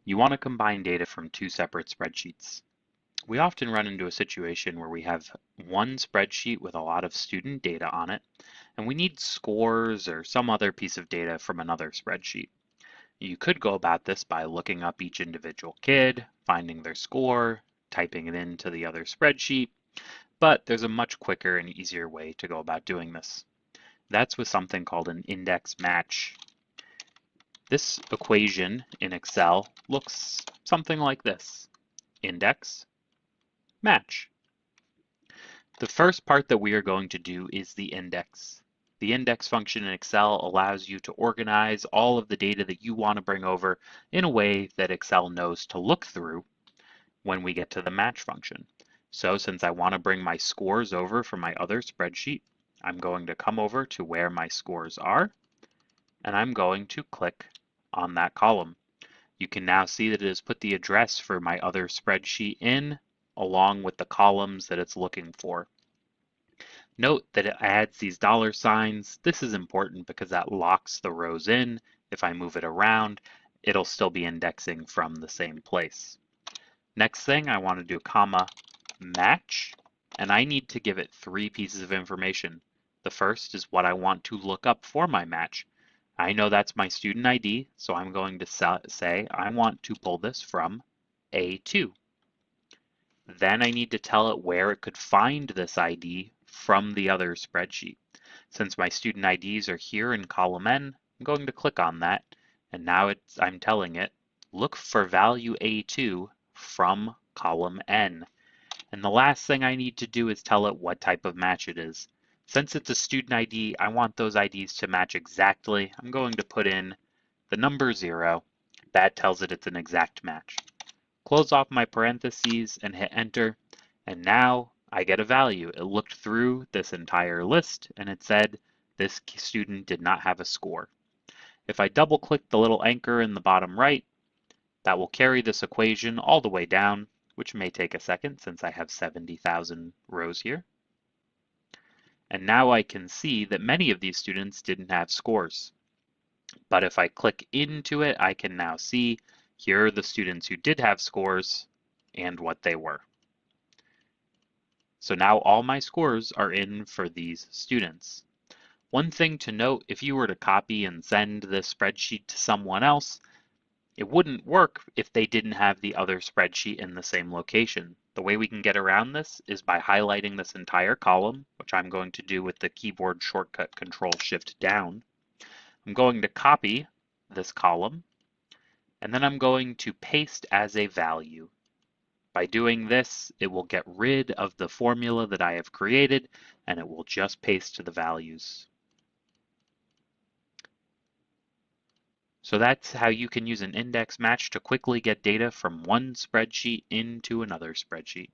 You want to combine data from two separate spreadsheets. We often run into a situation where we have one spreadsheet with a lot of student data on it, and we need scores or some other piece of data from another spreadsheet. You could go about this by looking up each individual kid, finding their score, typing it into the other spreadsheet, but there's a much quicker and easier way to go about doing this. That's with something called an index match. This equation in Excel looks something like this: index match. The first part that we are going to do is the index. The index function in Excel allows you to organize all of the data that you want to bring over in a way that Excel knows to look through when we get to the match function. So since I want to bring my scores over from my other spreadsheet, I'm going to come over to where my scores are, and I'm going to click on that column. You can now see that it has put the address for my other spreadsheet in, along with the columns that it's looking for. Note that it adds these dollar signs. This is important because that locks the rows in. If I move it around, it'll still be indexing from the same place. Next thing, I want to do comma match, and I need to give it three pieces of information. The first is what I want to look up for my match. I know that's my student ID, so I'm going to say I want to pull this from A2. Then I need to tell it where it could find this ID from the other spreadsheet. Since my student IDs are here in column N, I'm going to click on that, and now I'm telling it, look for value A2 from column N. And the last thing I need to do is tell it what type of match it is. Since it's a student ID, I want those IDs to match exactly. I'm going to put in the number 0. That tells it it's an exact match. Close off my parentheses and hit enter, and now I get a value. It looked through this entire list and it said this student did not have a score. If I double click the little anchor in the bottom right, that will carry this equation all the way down, which may take a second since I have 70,000 rows here. And now I can see that many of these students didn't have scores. But if I click into it, I can now see here are the students who did have scores and what they were. So now all my scores are in for these students. One thing to note, if you were to copy and send this spreadsheet to someone else, it wouldn't work if they didn't have the other spreadsheet in the same location. The way we can get around this is by highlighting this entire column, which I'm going to do with the keyboard shortcut Control-Shift-Down. I'm going to copy this column, and then I'm going to paste as a value. By doing this, it will get rid of the formula that I have created, and it will just paste the values. So that's how you can use an index match to quickly get data from one spreadsheet into another spreadsheet.